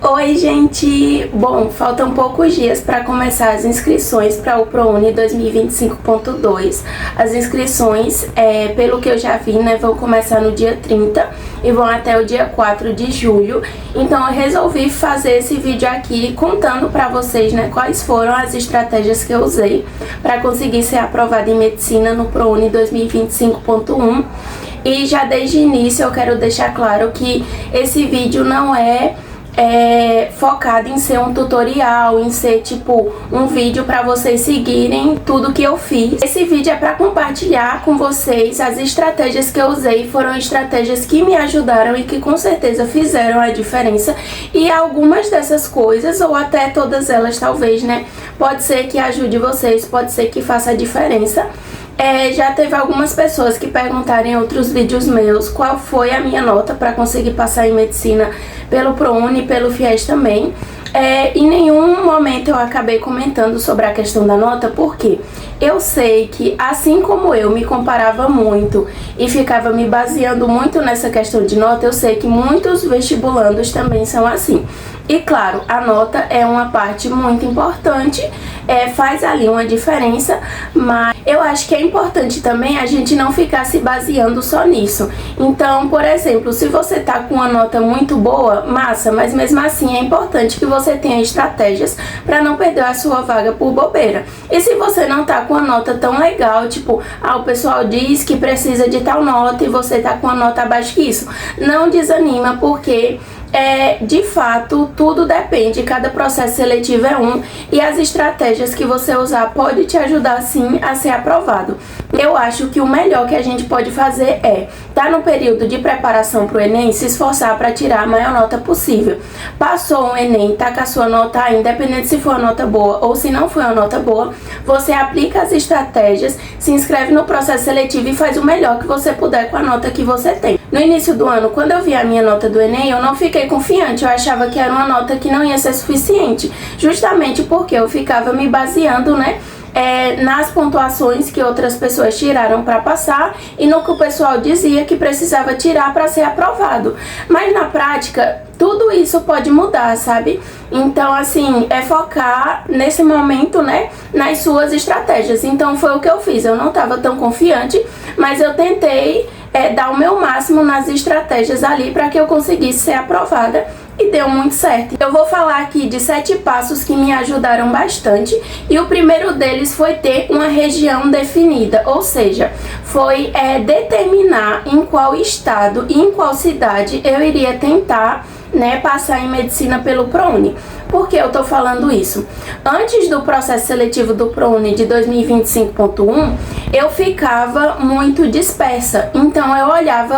Oi, gente! Bom, faltam poucos dias para começar as inscrições para o ProUni 2025.2. As inscrições, pelo que eu já vi, né, vão começar no dia 30 e vão até o dia 4 de julho. Então eu resolvi fazer esse vídeo aqui contando para vocês, né, quais foram as estratégias que eu usei para conseguir ser aprovada em medicina no ProUni 2025.1. E já desde o início eu quero deixar claro que esse vídeo não é focado em ser um tutorial, em ser tipo um vídeo para vocês seguirem tudo que eu fiz. Esse vídeo é para compartilhar com vocês as estratégias que eu usei, foram estratégias que me ajudaram e que com certeza fizeram a diferença. E algumas dessas coisas, ou até todas elas talvez, né, pode ser que ajude vocês, pode ser que faça a diferença. Já teve algumas pessoas que perguntaram em outros vídeos meus qual foi a minha nota para conseguir passar em medicina pelo ProUni e pelo FIES também. Em nenhum momento eu acabei comentando sobre a questão da nota, porque eu sei que, assim como eu me comparava muito e ficava me baseando muito nessa questão de nota, eu sei que muitos vestibulandos também são assim. E claro, a nota é uma parte muito importante, faz ali uma diferença, mas eu acho que é importante também a gente não ficar se baseando só nisso. Então, por exemplo, se você tá com uma nota muito boa, massa, mas mesmo assim é importante que você tenha estratégias para não perder a sua vaga por bobeira. E se você não tá com uma nota tão legal, tipo, o pessoal diz que precisa de tal nota e você tá com uma nota abaixo que isso, não desanima, porque de fato, tudo depende, cada processo seletivo é um e as estratégias que você usar pode te ajudar sim a ser aprovado. Eu acho que o melhor que a gente pode fazer tá no período de preparação para o Enem, se esforçar para tirar a maior nota possível. Passou o Enem, tá com a sua nota aí, independente se for uma nota boa ou se não for uma nota boa, você aplica as estratégias, se inscreve no processo seletivo e faz o melhor que você puder com a nota que você tem. No início do ano, quando eu vi a minha nota do Enem, eu não fiquei confiante, eu achava que era uma nota que não ia ser suficiente, justamente porque eu ficava me baseando, né, nas pontuações que outras pessoas tiraram para passar e no que o pessoal dizia que precisava tirar para ser aprovado. Mas na prática, tudo isso pode mudar, sabe? Então, assim, focar nesse momento, né, nas suas estratégias. Então, foi o que eu fiz. Eu não estava tão confiante, mas eu tentei dar o meu máximo nas estratégias ali para que eu conseguisse ser aprovada. E deu muito certo. Eu vou falar aqui de 7 passos que me ajudaram bastante. E o primeiro deles foi ter uma região definida. Ou seja, foi determinar em qual estado e em qual cidade eu iria tentar, né, passar em medicina pelo ProUni. Por que eu tô falando isso? Antes do processo seletivo do ProUni de 2025.1, eu ficava muito dispersa. Então eu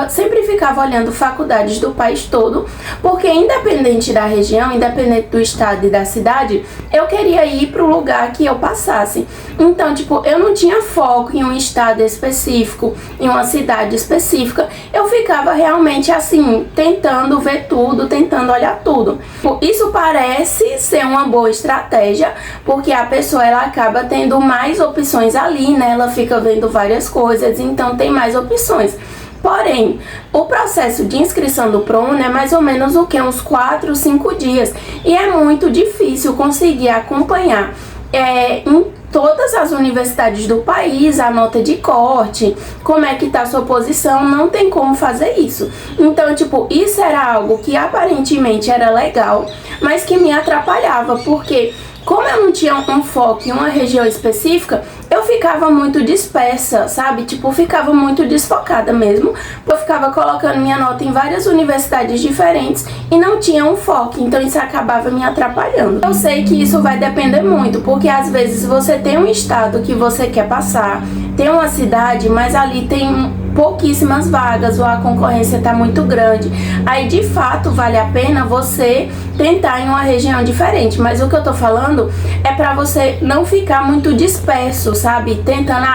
sempre ficava olhando faculdades do país todo, porque independente da região, independente do estado e da cidade, eu queria ir pro lugar que eu passasse. Então, tipo, eu não tinha foco em um estado específico, em uma cidade específica. Eu ficava realmente assim, tentando ver tudo, tentando olhar tudo. Isso parece ser uma boa estratégia, porque a pessoa ela acaba tendo mais opções ali, né? Ela fica vendo várias coisas, então tem mais opções. Porém, o processo de inscrição do ProUni é mais ou menos o que? Uns 4, 5 dias. E é muito difícil conseguir acompanhar em todas as universidades do país, a nota de corte, como é que tá a sua posição, não tem como fazer isso. Então, tipo, isso era algo que aparentemente era legal, mas que me atrapalhava, porque como eu não tinha um foco em uma região específica, eu ficava muito dispersa, sabe? Tipo, ficava muito desfocada mesmo. Eu ficava colocando minha nota em várias universidades diferentes e não tinha um foco, então isso acabava me atrapalhando. Eu sei que isso vai depender muito, porque às vezes você tem um estado que você quer passar, tem uma cidade, mas ali tem pouquíssimas vagas ou a concorrência está muito grande. Aí de fato vale a pena você tentar em uma região diferente, mas o que eu tô falando é para você não ficar muito disperso, sabe? Tentando,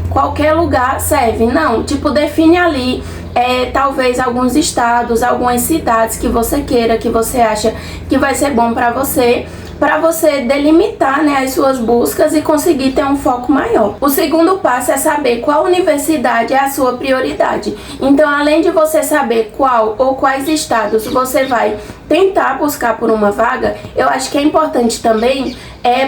qualquer lugar serve. Não, tipo, define ali talvez alguns estados, algumas cidades que você queira, que você acha que vai ser bom para você delimitar, né, as suas buscas e conseguir ter um foco maior. O segundo passo é saber qual universidade é a sua prioridade. Então, além de você saber qual ou quais estados você vai tentar buscar por uma vaga, eu acho que é importante também,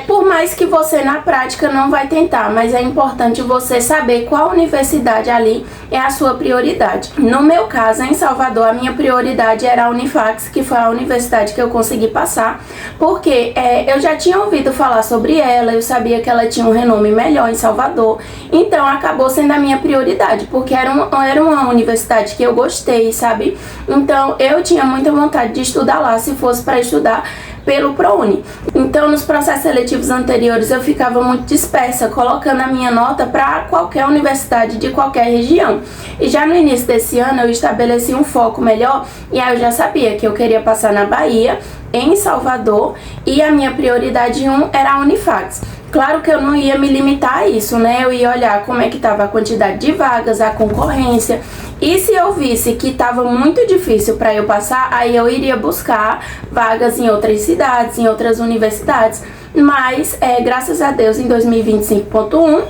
por mais que você na prática não vai tentar, mas é importante você saber qual universidade ali é a sua prioridade. No meu caso, em Salvador, a minha prioridade era a Unifax, que foi a universidade que eu consegui passar, porque eu já tinha ouvido falar sobre ela, eu sabia que ela tinha um renome melhor em Salvador, então acabou sendo a minha prioridade, porque era uma universidade que eu gostei, sabe? Então eu tinha muita vontade de estudar lá, se fosse para estudar pelo ProUni. Então nos processos seletivos anteriores eu ficava muito dispersa, colocando a minha nota para qualquer universidade de qualquer região. E já no início desse ano eu estabeleci um foco melhor, e aí eu já sabia que eu queria passar na Bahia, em Salvador, e a minha prioridade 1 era a Unifax. Claro que eu não ia me limitar a isso, né? Eu ia olhar como é que estava a quantidade de vagas, a concorrência. E se eu visse que estava muito difícil para eu passar, aí eu iria buscar vagas em outras cidades, em outras universidades. Mas, graças a Deus, em 2025.1,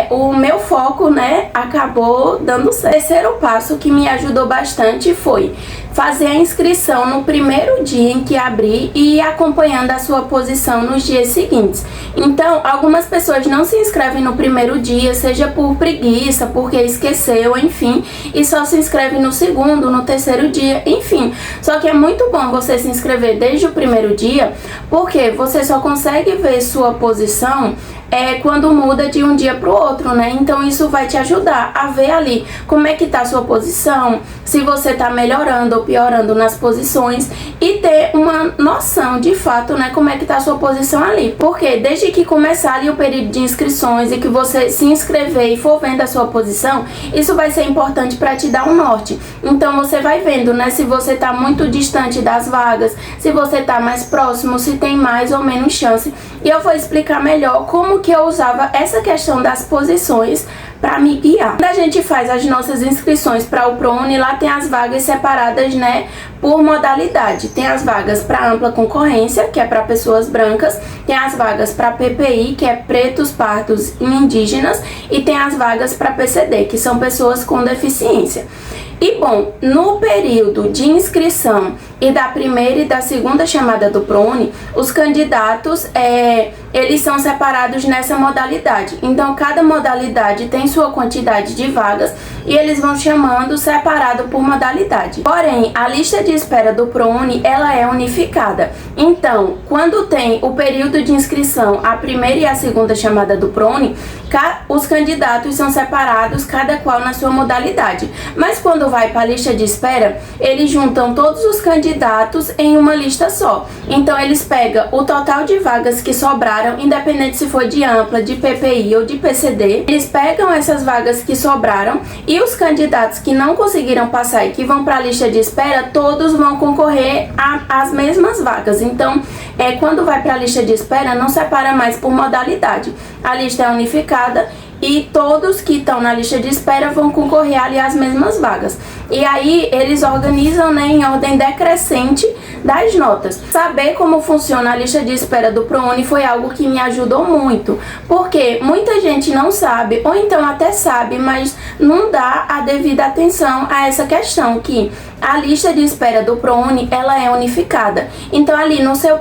o meu foco, né, acabou dando certo. O terceiro passo que me ajudou bastante foi fazer a inscrição no primeiro dia em que abrir e ir acompanhando a sua posição nos dias seguintes. Então, algumas pessoas não se inscrevem no primeiro dia, seja por preguiça, porque esqueceu, enfim, e só se inscreve no segundo, no terceiro dia, enfim. Só que é muito bom você se inscrever desde o primeiro dia, porque você só consegue ver sua posição quando muda de um dia para o outro, né? Então isso vai te ajudar a ver ali como é que tá a sua posição, se você tá melhorando ou piorando nas posições, e ter uma noção de fato, né, como é que tá a sua posição ali. Porque desde que começar ali o período de inscrições e que você se inscrever e for vendo a sua posição, isso vai ser importante para te dar um norte. Então você vai vendo, né, se você tá muito distante das vagas, se você tá mais próximo, se tem mais ou menos chance. E eu vou explicar melhor como que eu usava essa questão das posições para me guiar. Quando a gente faz as nossas inscrições para o ProUni, lá tem as vagas separadas, né, por modalidade. Tem as vagas para ampla concorrência, que é para pessoas brancas, tem as vagas para PPI, que é pretos, pardos e indígenas, e tem as vagas para PCD, que são pessoas com deficiência. E bom, no período de inscrição e da primeira e da segunda chamada do ProUni, os candidatos, eles são separados nessa modalidade. Então, cada modalidade tem sua quantidade de vagas e eles vão chamando separado por modalidade. Porém, a lista de espera do ProUni, ela é unificada. Então, quando tem o período de inscrição, a primeira e a segunda chamada do ProUni, os candidatos são separados, cada qual na sua modalidade. Mas quando vai para a lista de espera, eles juntam todos os candidatos em uma lista só. Então eles pegam o total de vagas que sobraram, independente se for de ampla, de PPI ou de PCD. Eles pegam essas vagas que sobraram e os candidatos que não conseguiram passar e que vão para a lista de espera, todos vão concorrer às mesmas vagas. Então, quando vai para a lista de espera, não separa mais por modalidade. A lista é unificada e todos que estão na lista de espera vão concorrer ali às mesmas vagas. E aí eles organizam, né, em ordem decrescente das notas. Saber como funciona a lista de espera do ProUni foi algo que me ajudou muito, porque muita gente não sabe, ou então até sabe, mas não dá a devida atenção a essa questão, que a lista de espera do ProUni, ela é unificada. Então ali no seu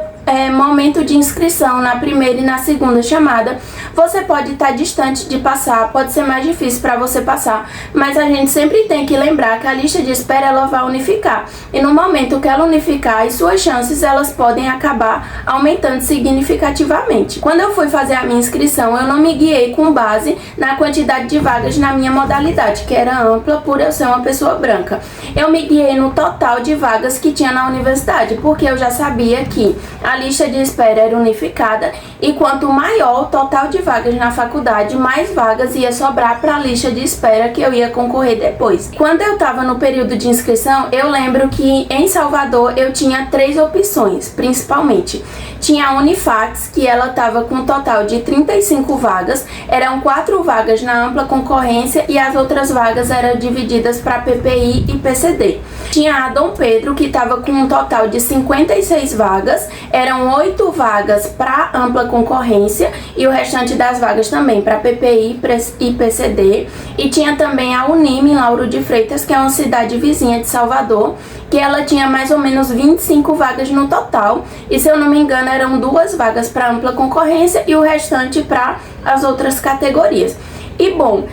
momento de inscrição, na primeira e na segunda chamada, você pode estar distante de passar, pode ser mais difícil para você passar, mas a gente sempre tem que lembrar que a lista de espera, ela vai unificar, e no momento que ela unificar, as suas chances, elas podem acabar aumentando significativamente. Quando eu fui fazer a minha inscrição, eu não me guiei com base na quantidade de vagas na minha modalidade, que era ampla, por eu ser uma pessoa branca. Eu me guiei no total de vagas que tinha na universidade, porque eu já sabia que a lista de espera era unificada, e quanto maior o total de vagas na faculdade, mais vagas ia sobrar para a lista de espera que eu ia concorrer depois. Quando eu estava no período de inscrição, eu lembro que em Salvador eu tinha 3 opções, principalmente. Tinha a Unifax, que ela estava com um total de 35 vagas, eram 4 vagas na ampla concorrência e as outras vagas eram divididas para PPI e PCD. Tinha a Dom Pedro, que estava com um total de 56 vagas, eram 8 vagas para ampla concorrência e o restante das vagas também para PPI e PCD. E tinha também a Unime em Lauro de Freitas, que é uma cidade vizinha de Salvador, que ela tinha mais ou menos 25 vagas no total. E se eu não me engano, eram 2 vagas para ampla concorrência e o restante para as outras categorias. E bom,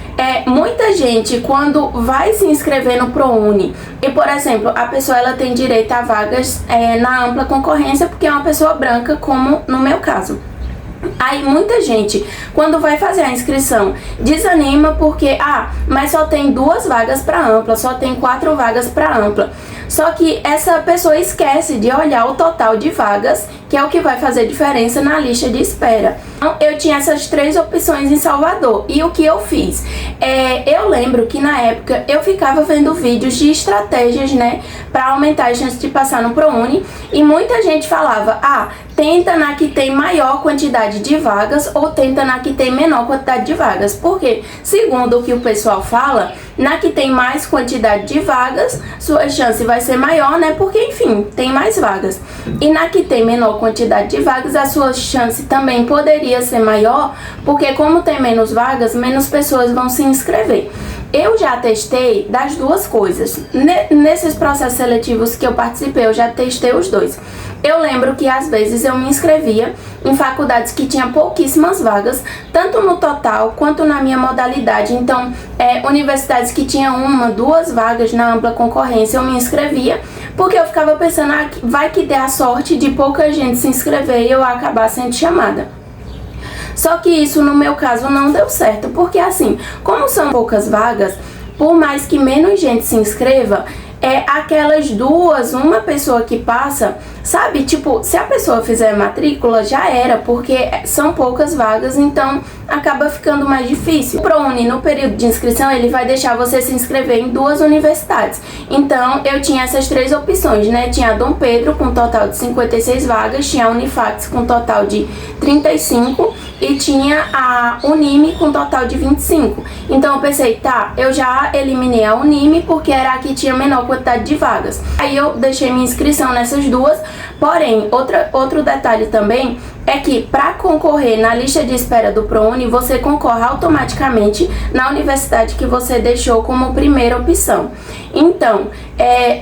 muita gente quando vai se inscrever no ProUni e, por exemplo, a pessoa ela tem direito a vagas na ampla concorrência porque é uma pessoa branca, como no meu caso. Aí muita gente, quando vai fazer a inscrição, desanima porque, mas só tem 2 vagas para ampla, só tem 4 vagas para ampla. Só que essa pessoa esquece de olhar o total de vagas, que é o que vai fazer diferença na lista de espera. Então, eu tinha essas 3 opções em Salvador. E o que eu fiz? Eu lembro que na época eu ficava vendo vídeos de estratégias, né, para aumentar a chance de passar no ProUni. E muita gente falava, tenta na que tem maior quantidade de vagas ou tenta na que tem menor quantidade de vagas. Porque, segundo o que o pessoal fala, na que tem mais quantidade de vagas, sua chance vai ser maior, né? Porque, enfim, tem mais vagas. E na que tem menor quantidade de vagas, a sua chance também poderia ser maior, porque como tem menos vagas, menos pessoas vão se inscrever. Eu já testei das 2 coisas. Nesses processos seletivos que eu participei, eu já testei os 2. Eu lembro que às vezes eu me inscrevia em faculdades que tinham pouquíssimas vagas, tanto no total quanto na minha modalidade. Então, universidades que tinham 1, 2 vagas na ampla concorrência, eu me inscrevia, porque eu ficava pensando, vai que dê a sorte de pouca gente se inscrever e eu acabar sendo chamada. Só que isso no meu caso não deu certo, porque assim, como são poucas vagas, por mais que menos gente se inscreva, aquelas 2, uma pessoa que passa, sabe? Tipo, se a pessoa fizer matrícula, já era, porque são poucas vagas, então acaba ficando mais difícil. O ProUni, no período de inscrição, ele vai deixar você se inscrever em 2 universidades. Então, eu tinha essas 3 opções, né? Tinha a Dom Pedro, com um total de 56 vagas, tinha a Unifax, com um total de 35, e tinha a Unime, com um total de 25. Então, eu pensei, eu já eliminei a Unime, porque era a que tinha menor quantidade de vagas. Aí, eu deixei minha inscrição nessas 2, porém, outro detalhe também é que para concorrer na lista de espera do ProUni, você concorre automaticamente na universidade que você deixou como primeira opção. Então,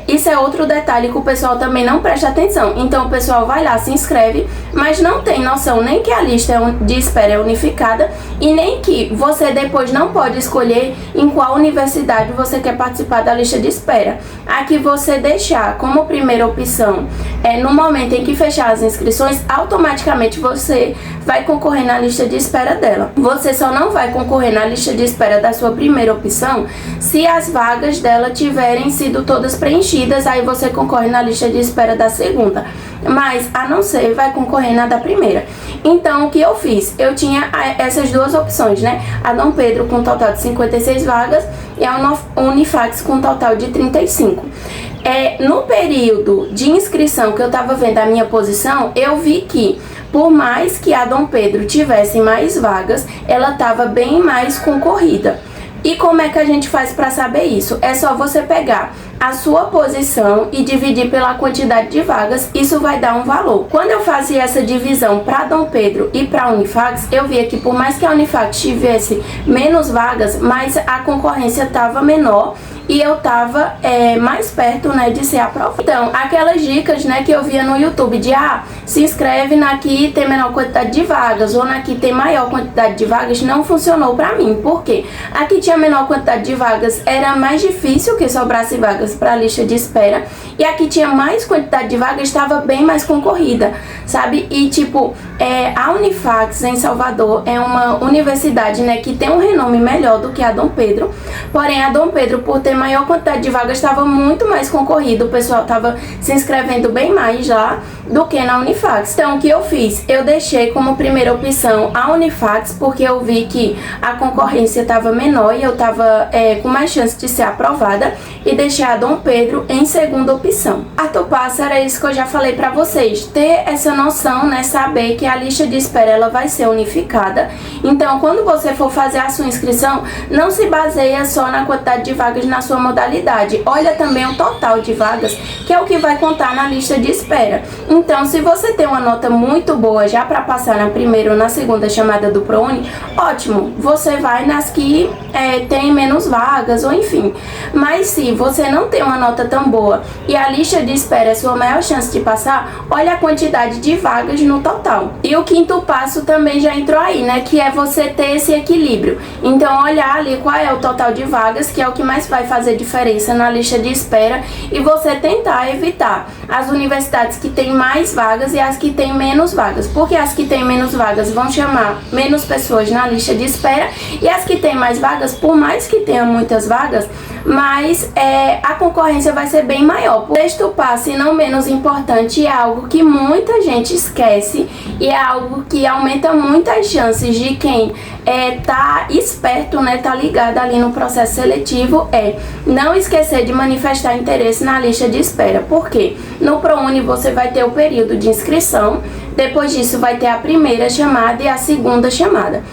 isso é outro detalhe que o pessoal também não presta atenção. Então, o pessoal vai lá, se inscreve, mas não tem noção nem que a lista de espera é unificada e nem que você depois não pode escolher em qual universidade você quer participar da lista de espera. Aqui você deixar como primeira opção, no momento em que fechar as inscrições, automaticamente você vai concorrer na lista de espera dela. Você só não vai concorrer na lista de espera da sua primeira opção se as vagas dela tiverem sido todas preenchidas, aí você concorre na lista de espera da segunda. Mas, a não ser, vai concorrer na da primeira. Então, o que eu fiz? Eu tinha essas 2 opções, né? A Dom Pedro com um total de 56 vagas e a Unifax com um total de 35. No período de inscrição que eu tava vendo a minha posição, eu vi que, por mais que a Dom Pedro tivesse mais vagas, ela tava bem mais concorrida. E como é que a gente faz para saber isso? É só você pegar a sua posição e dividir pela quantidade de vagas, isso vai dar um valor. Quando eu fazia essa divisão para Dom Pedro e para a Unifax, eu via que por mais que a Unifax tivesse menos vagas, mas a concorrência estava menor e eu tava mais perto, né, de ser aprovada. Então, aquelas dicas, né, que eu via no YouTube de se inscreve na que tem menor quantidade de vagas ou na que tem maior quantidade de vagas, não funcionou pra mim. Por quê? Aqui tinha menor quantidade de vagas, era mais difícil que sobrasse vagas para a lista de espera, e aqui tinha mais quantidade de vagas, estava bem mais concorrida, sabe? E tipo, a Unifax em Salvador é uma universidade, né, que tem um renome melhor do que a Dom Pedro, porém a Dom Pedro, por ter maior quantidade de vagas, estava muito mais concorrido, o pessoal estava se inscrevendo bem mais lá do que na Unifax. Então, o que eu fiz? Eu deixei como primeira opção a Unifax, porque eu vi que a concorrência estava menor e eu estava com mais chance de ser aprovada, e deixei a Dom Pedro em segunda opção. Quarto passo era isso que eu já falei pra vocês, ter essa noção, né, saber que a lista de espera ela vai ser unificada. Então, quando você for fazer a sua inscrição, não se baseia só na quantidade de vagas na a sua modalidade, olha também o total de vagas, que é o que vai contar na lista de espera. Então, se você tem uma nota muito boa já para passar na primeira ou na segunda chamada do ProUni, ótimo, você vai nas que tem menos vagas, ou enfim. Mas se você não tem uma nota tão boa e a lista de espera é sua maior chance de passar, olha a quantidade de vagas no total. E o quinto passo também já entrou aí, né, que é você ter esse equilíbrio. Então, olhar ali qual é o total de vagas, que é o que mais vai fazer diferença na lista de espera, e você tentar evitar as universidades que têm mais vagas e as que têm menos vagas, porque as que têm menos vagas vão chamar menos pessoas na lista de espera, e as que têm mais vagas, por mais que tenham muitas vagas, mas a concorrência vai ser bem maior. O sexto passo, e não menos importante, é algo que muita gente esquece e é algo que aumenta muito as chances de quem tá esperto, né, tá ligado ali no processo seletivo, não esquecer de manifestar interesse na lista de espera. Por quê? No ProUni você vai ter o período de inscrição, depois disso vai ter a primeira chamada e a segunda chamada.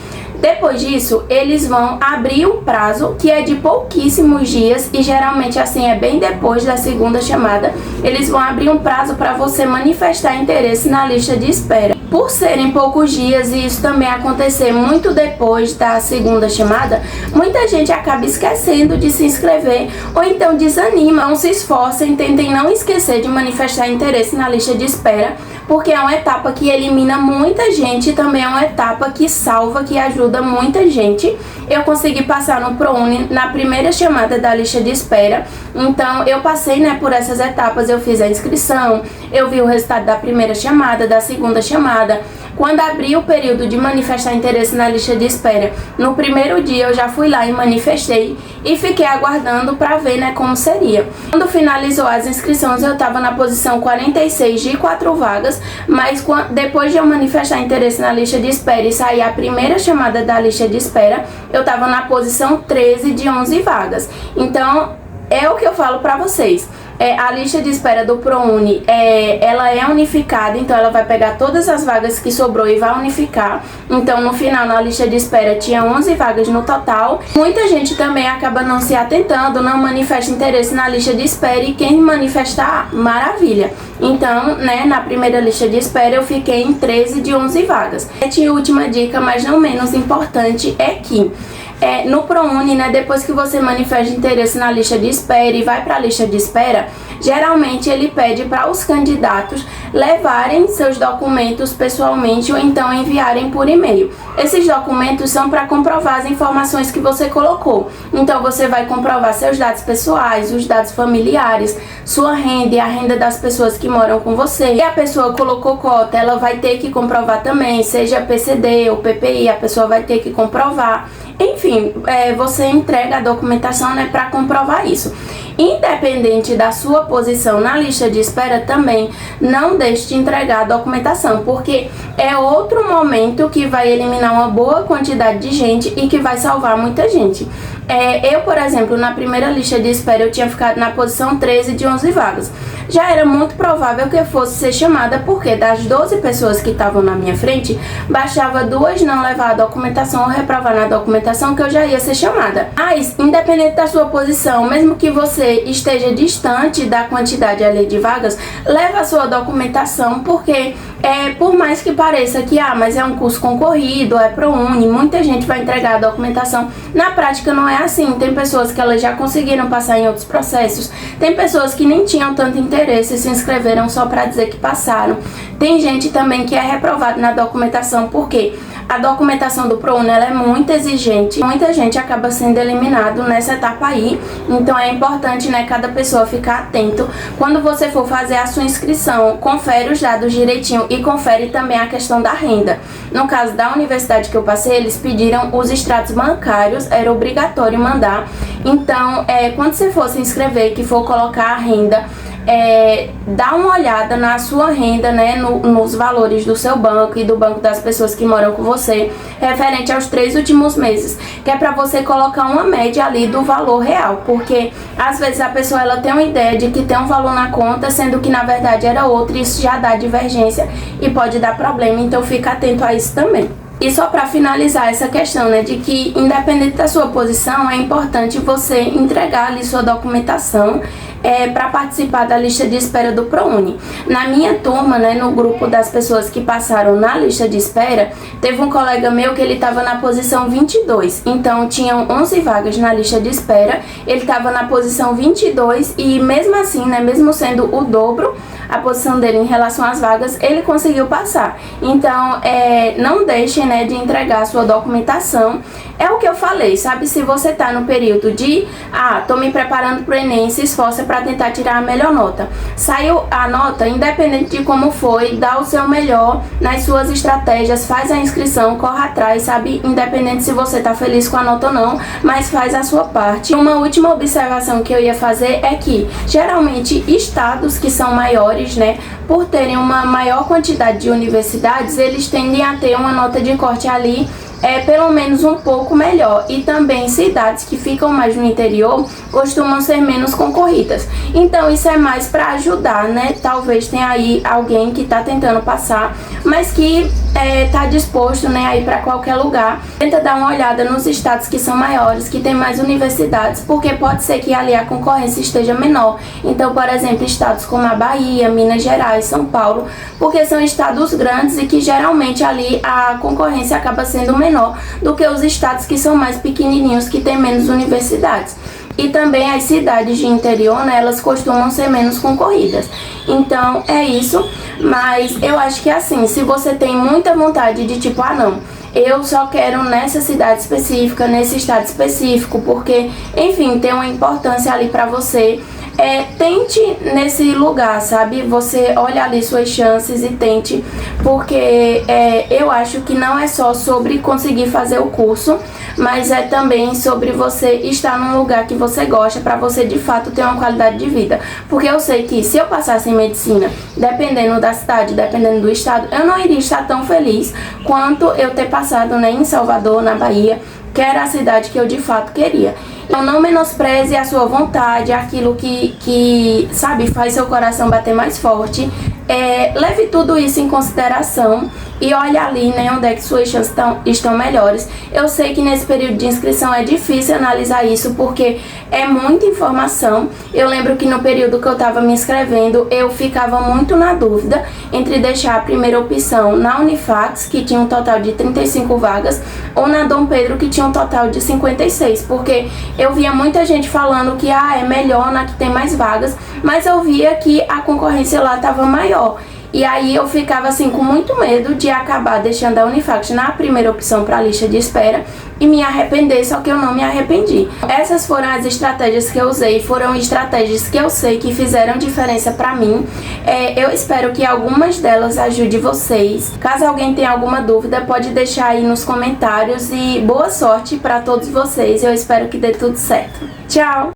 Depois disso, eles vão abrir um prazo que é de pouquíssimos dias, e geralmente assim é bem depois da segunda chamada. Eles vão abrir um prazo para você manifestar interesse na lista de espera. Por serem poucos dias e isso também acontecer muito depois da segunda chamada, muita gente acaba esquecendo de se inscrever ou então desanima. Não se esforcem, tentem não esquecer de manifestar interesse na lista de espera, porque é uma etapa que elimina muita gente e também é uma etapa que salva, que ajuda muita gente. Eu consegui passar no ProUni na primeira chamada da lista de espera, então eu passei, né, por essas etapas. Eu fiz a inscrição, eu vi o resultado da primeira chamada, da segunda chamada. Quando abri o período de manifestar interesse na lista de espera, no primeiro dia eu já fui lá e manifestei e fiquei aguardando para ver, né, como seria. Quando finalizou as inscrições, eu estava na posição 46 de 4 vagas, mas depois de eu manifestar interesse na lista de espera e sair a primeira chamada da lista de espera, eu estava na posição 13 de 11 vagas. Então, é o que eu falo para vocês. A lista de espera do ProUni, ela é unificada, então ela vai pegar todas as vagas que sobrou e vai unificar. Então, no final, na lista de espera tinha 11 vagas no total. Muita gente também acaba não se atentando, não manifesta interesse na lista de espera, e quem manifestar, maravilha. Então, né, na primeira lista de espera eu fiquei em 13 de 11 vagas. E última dica, mas não menos importante, é que no ProUni, né, depois que você manifesta interesse na lista de espera e vai para a lista de espera, geralmente ele pede para os candidatos levarem seus documentos pessoalmente ou então enviarem por e-mail. Esses documentos são para comprovar as informações que você colocou. Então você vai comprovar seus dados pessoais, os dados familiares, sua renda e a renda das pessoas que moram com você. E a pessoa colocou cota, ela vai ter que comprovar também, seja PCD ou PPI, a pessoa vai ter que comprovar. Enfim, você entrega a documentação, né, para comprovar isso. Independente da sua posição na lista de espera, também não deixe de entregar a documentação, porque é outro momento que vai eliminar uma boa quantidade de gente e que vai salvar muita gente. Eu, por exemplo, na primeira lista de espera eu tinha ficado na posição 13 de 11 vagas. Já era muito provável que eu fosse ser chamada, porque das 12 pessoas que estavam na minha frente, bastava 2 não levar a documentação ou reprovar na documentação que eu já ia ser chamada. Mas, independente da sua posição, mesmo que você esteja distante da quantidade ali de vagas, leva a sua documentação, porque por mais que pareça que mas é um curso concorrido, é ProUni, muita gente vai entregar a documentação, na prática não é assim. Tem pessoas que elas já conseguiram passar em outros processos, tem pessoas que nem tinham tanto interesse e se inscreveram só para dizer que passaram. Tem gente também que é reprovada na documentação, porque a documentação do ProUni ela é muito exigente, muita gente acaba sendo eliminado nessa etapa aí. Então é importante, né, cada pessoa ficar atento. Quando você for fazer a sua inscrição, confere os dados direitinho e confere também a questão da renda. No caso da universidade que eu passei, eles pediram os extratos bancários, era obrigatório mandar. Então, quando você for se inscrever, que for colocar a renda, dá uma olhada na sua renda, né, nos valores do seu banco e do banco das pessoas que moram com você, referente aos 3 últimos meses, que é para você colocar uma média ali do valor real, porque às vezes a pessoa ela tem uma ideia de que tem um valor na conta, sendo que na verdade era outro, e isso já dá divergência e pode dar problema, então fica atento a isso também. E só para finalizar essa questão, né, de que independente da sua posição, é importante você entregar ali sua documentação para participar da lista de espera do ProUni. Na minha turma, né, no grupo das pessoas que passaram na lista de espera, teve um colega meu que ele estava na posição 22, então tinham 11 vagas na lista de espera, ele estava na posição 22 e mesmo assim, né, mesmo sendo o dobro a posição dele em relação às vagas, ele conseguiu passar. Então, não deixem, né, de entregar a sua documentação. É o que eu falei, sabe? Se você tá no período de, tô me preparando pro Enem, se esforça para tentar tirar a melhor nota. Saiu a nota, independente de como foi, dá o seu melhor nas suas estratégias, faz a inscrição, corre atrás, sabe? Independente se você tá feliz com a nota ou não, mas faz a sua parte. Uma última observação que eu ia fazer é que, geralmente, estados que são maiores, né, por terem uma maior quantidade de universidades, eles tendem a ter uma nota de corte ali pelo menos um pouco melhor, e também cidades que ficam mais no interior costumam ser menos concorridas. Então isso é mais para ajudar, né? Talvez tenha aí alguém que está tentando passar, mas que está disposto, né, a ir para qualquer lugar. Tenta dar uma olhada nos estados que são maiores, que tem mais universidades, porque pode ser que ali a concorrência esteja menor. Então, por exemplo, estados como a Bahia, Minas Gerais, São Paulo, porque são estados grandes e que geralmente ali a concorrência acaba sendo menor do que os estados que são mais pequenininhos, que tem menos universidades. E também as cidades de interior, né, elas costumam ser menos concorridas. Então é isso, mas eu acho que assim, se você tem muita vontade de tipo, não, eu só quero nessa cidade específica, nesse estado específico, porque, enfim, tem uma importância ali pra você, tente nesse lugar, sabe? Você olha ali suas chances e tente, porque eu acho que não é só sobre conseguir fazer o curso, mas é também sobre você estar num lugar que você gosta, pra você de fato ter uma qualidade de vida. Porque eu sei que se eu passasse em medicina, dependendo da cidade, dependendo do estado, eu não iria estar tão feliz quanto eu ter passado, né, em Salvador, na Bahia, que era a cidade que eu de fato queria. Então não menospreze a sua vontade, aquilo que sabe, faz seu coração bater mais forte. Leve tudo isso em consideração e olhe ali, né, onde é que suas chances estão melhores. Eu sei que nesse período de inscrição é difícil analisar isso, porque é muita informação. Eu lembro que no período que eu estava me inscrevendo, eu ficava muito na dúvida entre deixar a primeira opção na Unifax, que tinha um total de 35 vagas, ou na Dom Pedro, que tinha um total de 56, porque eu via muita gente falando que é melhor na que tem mais vagas, mas eu via que a concorrência lá estava maior. E aí eu ficava assim com muito medo de acabar deixando a Unifax na primeira opção para a lista de espera e me arrepender, só que eu não me arrependi. Essas foram as estratégias que eu usei, foram estratégias que eu sei que fizeram diferença para mim. Eu espero que algumas delas ajudem vocês. Caso alguém tenha alguma dúvida, pode deixar aí nos comentários, e boa sorte para todos vocês. Eu espero que dê tudo certo. Tchau!